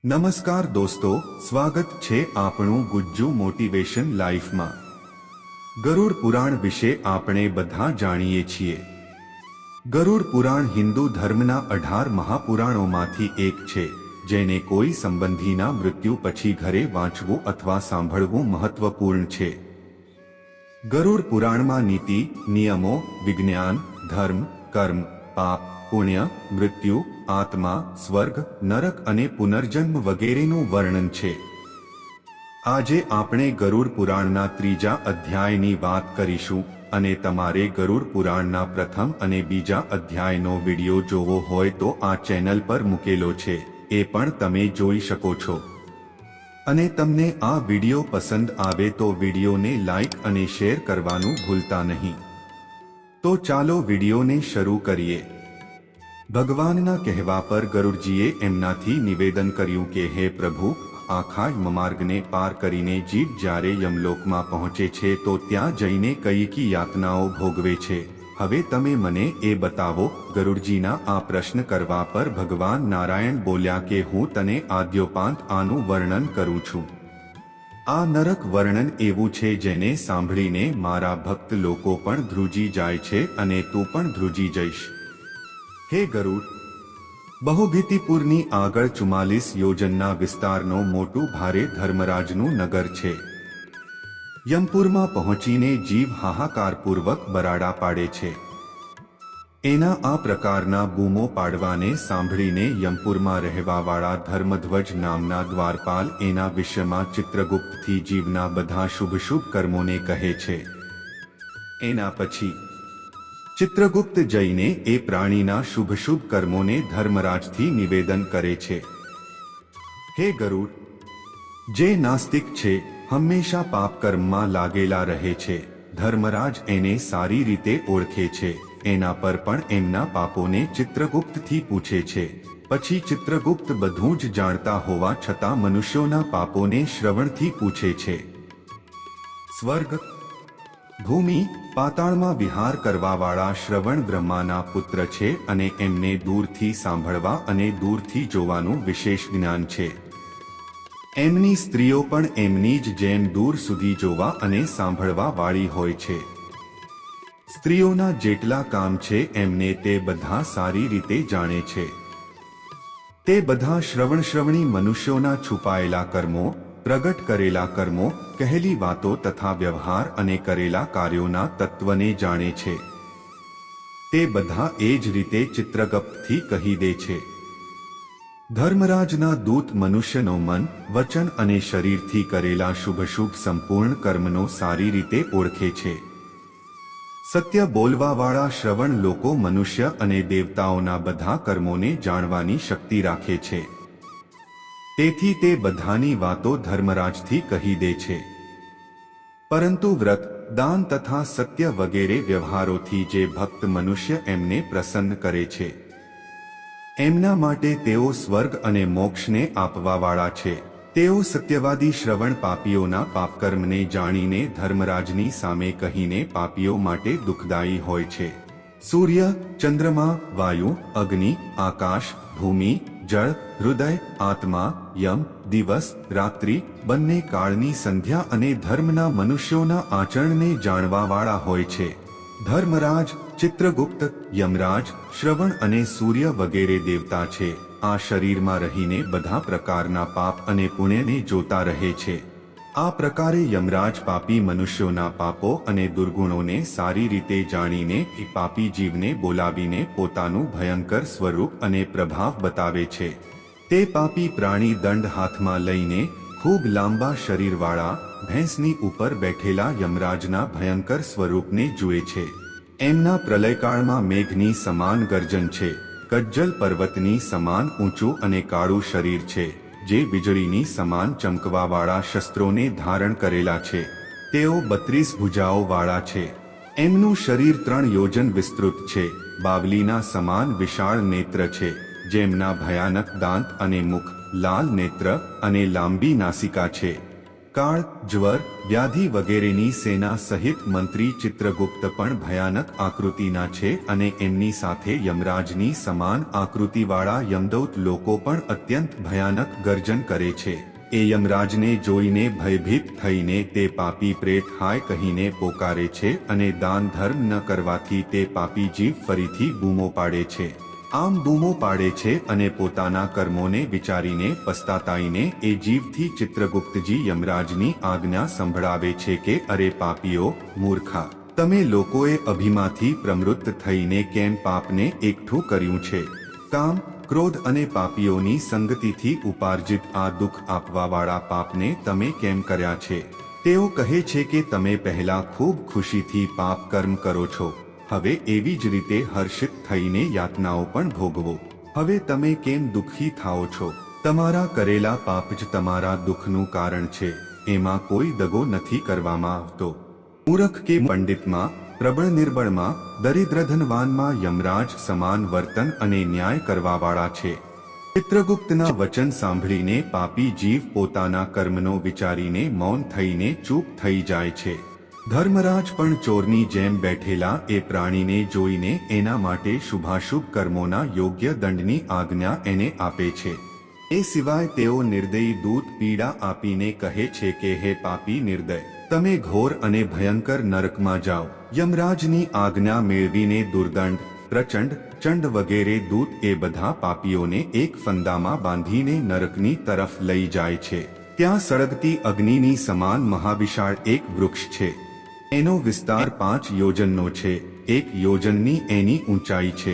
નમસ્કાર દોસ્તો, સ્વાગત છે આપણું ગુજ્જુ મોટિવેશન લાઈફમાં। ગરુડ પુરાણ વિશે આપણે બધા જાણીએ છીએ। ગરુડ પુરાણ હિન્દુ ધર્મના 18 મહાપુરાણોમાંથી એક છે, જેને કોઈ સંબંધીના મૃત્યુ પછી ઘરે વાંચવું અથવા સાંભળવું મહત્વપૂર્ણ છે। ગરુડ પુરાણમાં નીતિ, નિયમો, વિજ્ઞાન, ધર્મ, કર્મ, પાપ, પુણ્ય, મૃત્યુ, આત્મા, સ્વર્ગ, નરક અને પુનર્જન્મ વગેરેનું વર્ણન છે। આજે આપણે ગરુડ પુરાણના 3જા અધ્યાયની વાત કરીશું, અને તમારે ગરુડ પુરાણના પ્રથમ અને બીજા અધ્યાયનો વિડિયો જોવો હોય તો આ ચેનલ પર મૂકેલો છે, એ પણ તમે જોઈ શકો છો। અને તમને આ વિડિયો પસંદ આવે તો વિડિયોને લાઈક અને શેર કરવાનું ભૂલતા નહીં। તો ચાલો વિડિયોને શરૂ કરીએ। ભગવાનના કહેવા પર ગરુડજીએ એમનાથી નિવેદન કર્યું કે હે પ્રભુ, આખા માર્ગને પાર કરીને જીવ જ્યારે યમલોકમાં પહોંચે છે તો ત્યાં જઈને કઈ યાતનાઓ ભોગવે છે, હવે તમે મને એ બતાવો। ગરુડજીના આ પ્રશ્ન કરવા પર ભગવાન નારાયણ બોલ્યા કે હું તને આદ્યોપાંત આનું વર્ણન કરું છું। આ નરક વર્ણન એવું છે જેને સાંભળીને મારા ભક્ત લોકો પણ ધ્રુજી જાય છે અને તું પણ ધ્રુજી જઈશ। હે ગરુડ, બહુગીતીપુરની આગળ 44 યોજનના વિસ્તારનો મોટું ભારે ધર્મરાજનું નગર છે। યમપુરમાં પહોંચીને જીવ હાહાકારપૂર્વક બરાડા પાડે છે। એના આ પ્રકારના બૂમો પાડવાને સાંભળીને યમપુરમાં રહેવાવાળા ધર્મધ્વજ નામના દ્વારપાલ એના વિષયમાં ચિત્રગુપ્તથી જીવના બધા શુભ કર્મોને કહે છે। એના પછી ચિત્રગુપ્ત જઈને એ પ્રાણીના શુભ કર્મોને ધર્મરાજથી નિવેદન કરે છે। હે ગરુડ, જે નાસ્તિક છે, હંમેશા પાપકર્મમાં લાગેલા રહે છે, ધર્મરાજ એને સારી રીતે ઓળખે છે। એના પર પણ એમના પાપોને ચિત્રગુપ્તથી પૂછે છે। પછી ચિત્રગુપ્ત બધું જ જાણતા હોવા છતાં મનુષ્યોના પાપોને શ્રવણથી પૂછે છે। સ્વર્ગ, ભૂમિ, પાતાળમાં વિહાર કરવાવાળા શ્રવણ બ્રહ્માના પુત્ર છે અને એમને દૂરથી સાંભળવા અને દૂરથી જોવાનું વિશેષ જ્ઞાન છે। એમની સ્ત્રીઓ પણ એમની જ જેમ દૂર સુધી જોવા અને સાંભળવા વાળી હોય છે। સ્ત્રીઓના જેટલા કામ છે એમને તે બધા સારી રીતે જાણે છે। તે બધા શ્રવણી મનુષ્યોના છુપાયેલા કર્મો, પ્રગટ કરેલા કર્મો, કહેલી વાતો તથા વ્યવહાર અને કરેલા કાર્યોના તત્વને જાણે છે। તે બધા એ જ રીતે ચિત્રગુપ્તથી કહી દે છે। ધર્મરાજના દૂત મનુષ્યનો મન, વચન અને શરીરથી કરેલા શુભ સંપૂર્ણ કર્મનો સારી રીતે ઓળખે છે। સત્ય બોલવાવાળા શ્રવણ લોકો મનુષ્ય અને દેવતાઓના બધા કર્મોને જાણવાની શક્તિ રાખે છે। તેથી તે બધાની વાતો ધર્મરાજથી કહી દે છે। પરંતુ વ્રત, દાન તથા સત્ય વગેરે વ્યવહારોથી જે ભક્ત મનુષ્ય એમને પ્રસન્ન કરે છે, એમના માટે તેઓ સ્વર્ગ અને મોક્ષને આપવાવાળા છે। તેઓ સત્યવાદી શ્રવણ પાપીઓના પાપકર્મને જાણીને ધર્મરાજની સામે કહીને પાપીઓ માટે દુઃખદાયી હોય છે। સૂર્ય, ચંદ્રમા, વાયુ, અગ્નિ, આકાશ, ભૂમિ, જળ, હૃદય, આત્મા, યમ, દિવસ, રાત્રિ, બંને કાળની સંધ્યા અને ધર્મના મનુષ્યોના આચરણને જાણવાવાળા હોય છે। ધર્મરાજ, ચિત્રગુપ્ત, યમરાજ, શ્રવણ અને સૂર્ય વગેરે દેવતા છે। આ શરીરમાં રહીને બધા પ્રકારના પાપ અને પુણ્યને જોતા રહે છે। આ પ્રકારે યમરાજ પાપી મનુષ્યોના પાપો અને દુર્ગુણોને સારી રીતે જાણીને એ પાપી જીવને બોલાવીને પોતાનું ભયંકર સ્વરૂપ અને પ્રભાવ બતાવે છે। તે પાપી પ્રાણી દંડ હાથમાં લઈને ખૂબ લાંબા શરીરવાળા ભેંસની ઉપર બેઠેલા યમરાજના ભયંકર સ્વરૂપને જુએ છે। એમના પ્રલયકાળમાં મેઘની સમાન ગર્જન છે, કજ્જલ પર્વતની સમાન ઊંચું અને કાળું શરીર છે, જે વીજળીની સમાન ચમકવાવાળા શસ્ત્રોને ધારણ કરેલા છે। તેઓ 32 ભુજાઓવાળા છે। એમનું શરીર 3 યોજન વિસ્તૃત છે, બાવલીના સમાન વિશાળ નેત્ર છે, જેમના ભયાનક દાંત અને મુખ, લાલ નેત્ર અને લાંબી નાસિકા છે। કાળ, જ્વર, વ્યાધિ વગેરેની સેના સહિત મંત્રી ચિત્રગુપ્ત પણ ભયાનક આકૃતિના છે અને એમની સાથે યમરાજની સમાન આકૃતિવાળા યમદૂત લોકો પણ અત્યંત ભયાનક ગર્જન કરે છે. એ યમરાજને જોઈને ભયભીત થઈને તે પાપી પ્રેત હાય કહીને પોકારે છે અને દાન ધર્મ ન કરવાથી તે પાપી જીવ ફરીથી બૂમો પાડે છે. આમ બૂમો પાડે છે અને પોતાના કર્મોને વિચારીને પસ્તાતાઈને એ જીવથી ચિત્રગુપ્તજી યમરાજની આજ્ઞા સંભળાવે છે કે અરે પાપીઓ, મૂર્ખા, તમે લોકોએ અભિમાથી પ્રવૃત્ત થઈને કેમ પાપને એકઠું કર્યું છે? કામ, ક્રોધ અને પાપીઓની સંગતિથી ઉપાર્જિત આ દુઃખ આપવાવાળા પાપને તમે કેમ કર્યા છે? તેઓ કહે છે કે તમે પહેલા ખૂબ ખુશીથી પાપ કર્મ કરો છો, હવે એવી જ રીતે હર્ષિત થઈને યાતનાઓ પણ ભોગવો. હવે તમે કેમ દુઃખી થાઓ છો? તમારા કરેલા પાપ જ તમારા દુઃખનું કારણ છે, એમાં કોઈ દગો નથી કરવામાં આવતો. મૂર્ખ કે પંડિતમાં, પ્રબળ નિર્બળમાં, દરિદ્ર ધનવાનમાં યમરાજ સમાન વર્તન અને ન્યાય કરવાવાળા છે. ચિત્રગુપ્તના વચન સાંભળીને પાપી જીવ પોતાના કર્મનો વિચારીને મૌન થઈને ચૂપ થઈ જાય છે. ધર્મરાજ પણ ચોરની જેમ બેઠેલા એ પ્રાણીને જોઈને એના માટે શુભાશુભ કર્મોના યોગ્ય દંડની આજ્ઞા એને આપે છે. એ સિવાય તેઓ નિર્દયી દૂત પીડા આપીને કહે છે કે હે પાપી નિર્દય, તમે ઘોર અને ભયંકર નરકમાં જાઓ. યમરાજની આજ્ઞા મેળવીને દુર્દંડ, પ્રચંડ, ચંડ વગેરે દૂત એ બધા પાપીઓને એક ફંદામાં બાંધીને નરકની તરફ લઈ જાય છે. ત્યાં સળગતી અગ્નિની સમાન મહાવિશાળ એક વૃક્ષ છે. એનો વિસ્તાર 5 યોજનનો છે, 1 યોજનની એની ઊંચાઈ છે.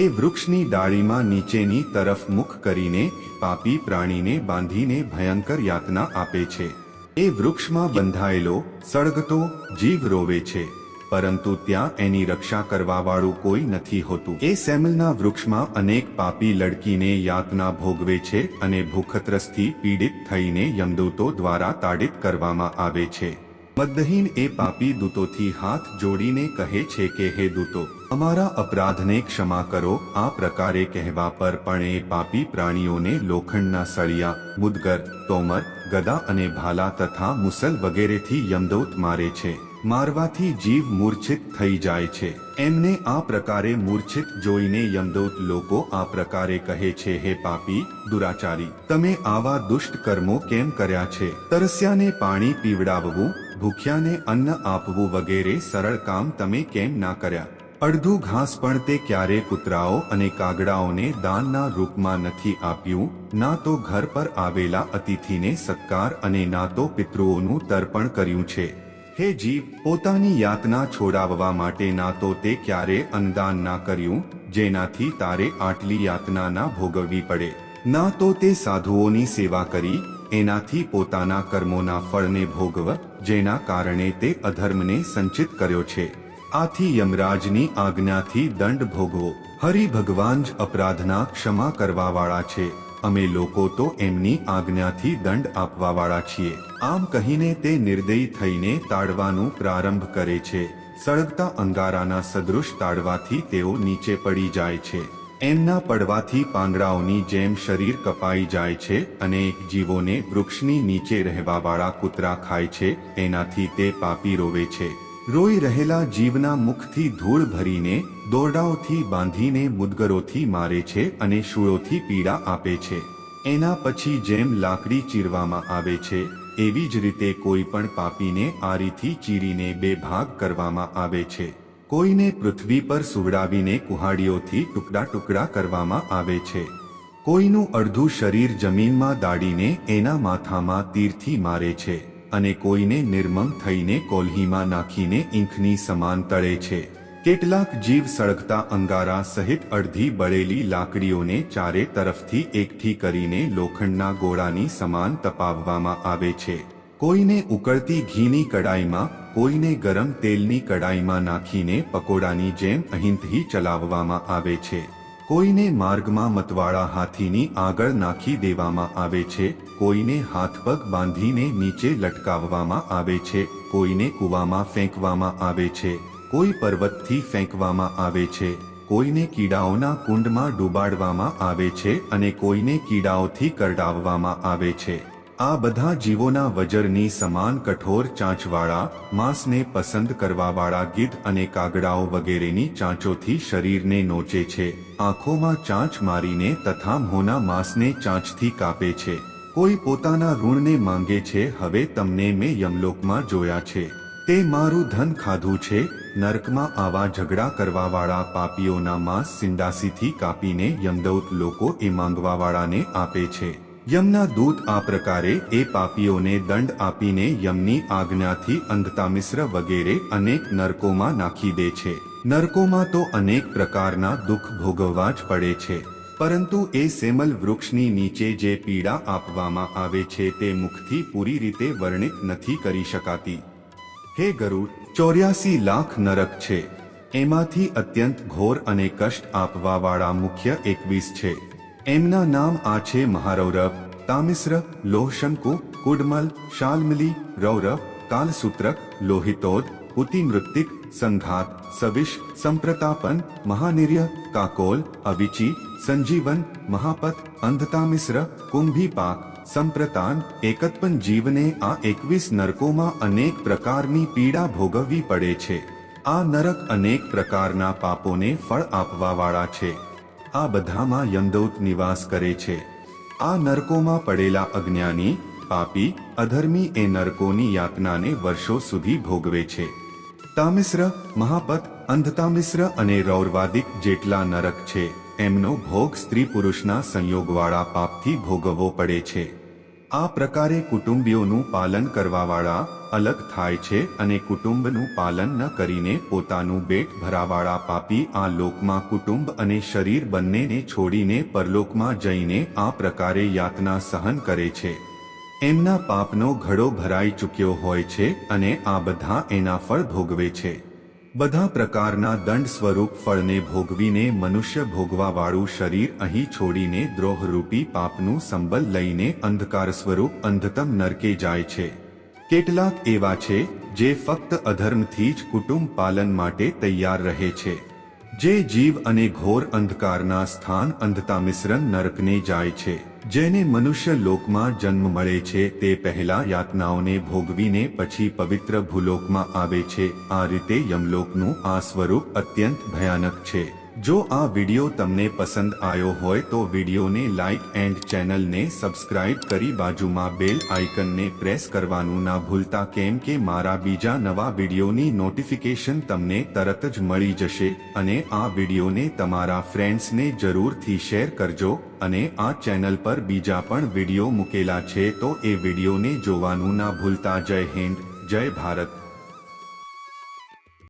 એ વૃક્ષની ડાળીમાં નીચેની તરફ મુખ કરીને પાપી પ્રાણીને બાંધીને ભયંકર યાતના આપે છે. એ વૃક્ષમાં બંધાયેલો સળગતો જીવ રોવે છે, પરંતુ ત્યાં એની રક્ષા કરવાવાળું કોઈ નથી હોતું. એ સેમલના વૃક્ષમાં અનેક પાપી લડકીને યાતના ભોગવે છે અને ભૂખત્રસથી પીડિત થઈને યમદૂતો દ્વારા તાડિત કરવામાં આવે છે. મદહીન એ પાપી દૂતોથી હાથ જોડીને કહે છે કે હે દૂતો, અમારા અપરાધને ક્ષમા કરો. આ પ્રકારે કહેવા પર પણ એ પાપી પ્રાણીઓને લોખંડના સળિયા, મુદગર, તોમર, ગદા અને ભાલા તથા મુસલ વગેરેથી યમદૂત મારે છે. મારવાથી જીવ મૂર્છિત થઈ જાય છે. એમને આ પ્રકારે મૂર્છિત જોઈને યમદૂત લોકો આ પ્રકારે કહે છે, હે પાપી, દુરાચારી, તમે આવા દુષ્ટ કર્મો કેમ કર્યા છે? તરસ્યાને પાણી પીવડાવવું, ભૂખ્યાને અન્ન આપવું વગેરે સરળ કામ તમે કેમ ના કર્યા? અડધું ઘાસ પણ તે ક્યારે કૂતરાઓ અને કાગડાઓને દાનના રૂપમાં નથી આપ્યું, ના તો ઘર પર આવેલા અતિથિને સત્કાર અને ના તો પિતૃઓનું તર્પણ કર્યું છે. હે જીવ, પોતાની યાતના છોડાવવા માટે ના તો તે ક્યારે અન્નદાન ના કર્યું, જેનાથી તારે આટલી યાતના ના ભોગવવી પડે, ના તો તે સાધુઓની સેવા કરી, એનાથી પોતાના કર્મોના ફળને ભોગવ, જેના કારણે તે અધર્મને સંચિત કર્યો છે. આથી યમરાજની આજ્ઞાથી દંડ ભોગવો. હરિ ભગવાન જ અપરાધના ક્ષમા કરવાવાળા છે. અમે લોકો તો એમની આજ્ઞાથી દંડ આપવાવાળા છીએ. આમ કહીને તે નિર્દયી થઈને તાડવાનું પ્રારંભ કરે છે. સળગતા અંગારાના સદૃશ તાડવાથી તેઓ નીચે પડી જાય છે. એમના પડવાથી પાંદડાઓની જેમ શરીર કપાઈ જાય છે અને જીવોને વૃક્ષની નીચે રહેવાવાળા કૂતરા ખાય છે. એનાથી તે પાપી રોવે છે. રોઈ રહેલા જીવના મુખથી ધૂળ ભરીને દોરડાઓથી બાંધીને મુદગરોથી મારે છે અને શૂળોથી પીડા આપે છે. એના પછી જેમ લાકડી ચીરવામાં આવે છે, એવી જ રીતે કોઈ પણ પાપીને આરીથી ચીરીને 2 ભાગ કરવામાં આવે છે. કોઈને પૃથ્વી પર સુવડાવીને કુહાડીઓથી ટુકડા ટુકડા કરવામાં આવે છે. કોઈનું અડધું શરીર જમીનમાં દાડીને એના માથામાં તીરથી મારે છે અને કોઈને નિર્મમ થઈને કોલ્હીમાં નાખીને ઈંખની સમાન તળે છે. કેટલાક જીવ સળગતા અંગારા સહિત અડધી બળેલી લાકડીઓને ચારે તરફથી એકઠી કરીને લોખંડના ગોળાની સમાન તપાવવામાં આવે છે. કોઈને ઉકળતી ઘીની કડાઈમાં, કોઈને ગરમ તેલની કડાઈમાં નાખીને પકોડાની જેમ અહીંથી ચલાવવામાં આવે છે. કોઈને માર્ગમાં મતવાળા હાથીની આગળ નાખી દેવામાં આવે છે. કોઈને હાથ પગ બાંધીને નીચે લટકાવવામાં આવે છે. કોઈને કૂવામાં ફેંકવામાં આવે છે. કોઈ પર્વતથી ફેંકવામાં આવે છે. કોઈને કીડાઓના કુંડમાં ડૂબાડવામાં આવે છે અને કોઈને કીડાઓથી કરડાવવામાં આવે છે. આ બધા જીવોના વજરની સમાન કઠોર ચાંચવાળા માંસને પસંદ કરવાવાળા ગીધ અને કાગડાઓ વગેરેની ચાંચોથી શરીરને નોચે છે, આંખોમાં ચાંચ મારીને તથા મોંના માંસને ચાંચથી કાપે છે. કોઈ પોતાના ઋણને માંગે છે. હવે તમને મેં યમલોકમાં જોયા છે. તે મારું ધન ખાધું છે. નરકમાં આવા ઝઘડા કરવાવાળા પાપીઓના માંસ સિંડાસીથી કાપીને યમદૂત લોકો એ માંગવાવાળાને આપે છે. યમના દૂત આ પ્રકારે એ પાપીઓને દંડ આપીને યમની આજ્ઞાથી અંધતામિશ્ર વગેરે અનેક નરકોમાં નાખી દે છે. નરકોમાં તો અનેક પ્રકારના દુઃખ ભોગવવા જ પડે છે, પરંતુ એ સેમલ વૃક્ષની નીચે જે પીડા આપવામાં આવે છે તે મુખથી પૂરી રીતે વર્ણિત નથી કરી શકાતી. હે ગરુડ, 84 લાખ નરક છે. એમાંથી અત્યંત ઘોર અને કષ્ટ આપવાવાળા મુખ્ય 21 છે. એમના નામ આ છે: મહારૌરવ, તામિશ્ર, લોહશંકુ, કુડમલ, શાલ્મલી, રૌરવ, કાલસૂત્રક, લોહિતોદ, પુતિમૃત્તિક, સંઘાત, સવિશ, સંપ્રતાપન, મહાનિર્ય, કાકોલ, અવિચી, સંજીવન, મહાપત, અંધતામિશ્ર, કુંભીપાક, સંપ્રતાન. એકતપન જીવને આ 21 નરકોમાં અનેક પ્રકારની પીડા ભોગવવી પડે છે. આ નરક અનેક પ્રકારના પાપોને ફળ આપવાવાળા છે. આ બધામાં યમદૂત નિવાસ કરે છે. આ નરકોમાં પડેલા અજ્ઞાની, પાપી, અધર્મી એ નરકોની યાતનાને વર્ષો સુધી ભોગવે છે. તામિશ્ર, મહાપત, અંધતામિશ્ર અને રૌરવાદિક જેટલા નરક છે, એમનો ભોગ સ્ત્રી પુરુષના સંયોગવાળા પાપથી ભોગવવો પડે છે. આ પ્રકારે કુટુંબીઓનું પાલન કરવાવાળા અલગ થાય છે અને કુટુંબનું પાલન ન કરીને પોતાનું પેટ ભરાવાળા પાપી આ લોકમાં કુટુંબ અને શરીર બંનેને છોડીને પરલોકમાં જઈને આ પ્રકારે યાતના સહન કરે છે. એમના પાપનો ઘડો ભરાઈ ચૂક્યો હોય છે અને આ બધા એના ફળ ભોગવે છે. બધા પ્રકારના દંડ સ્વરૂપ ફળને ભોગવીને મનુષ્ય ભોગવાવાળું શરીર અહીં છોડીને દ્રોહરૂપી પાપનું સંબલ લઈને અંધકાર સ્વરૂપ અંધતમ નરકે જાય છે. કેટલાક એવા છે જે ફક્ત અધર્મથી જ કુટુંબ પાલન માટે તૈયાર રહે છે. જે જીવ અને ઘોર અંધકારના સ્થાન અંધતામિશ્ર નરકને જાય છે. જેને મનુષ્ય લોકમાં જન્મ મળે છે તે પહેલા યાતનાઓને ભોગવીને પછી પવિત્ર ભૂલોકમાં આવે છે. આ રીતે યમલોકનું આ સ્વરૂપ અત્યંત ભયાનક છે. જો આ વિડિયો તમને પસંદ આવ્યો હોય તો વિડિયોને લાઇક એન્ડ ચેનલને સબસ્ક્રાઇબ કરી બાજુમાં બેલ આઇકનને પ્રેસ કરવાનું ના ભૂલતા, કેમ કે મારા બીજા નવા વિડિયોની નોટિફિકેશન તમને તરત જ મળી જશે. અને આ વિડિયોને તમારા ફ્રેન્ડ્સને જરૂરથી શેર કરજો. અને આ ચેનલ પર બીજા પણ વિડિયો મૂકેલા છે તો એ વિડિયોને જોવાનું ના ભૂલતા. જય હિન્દ, જય ભારત.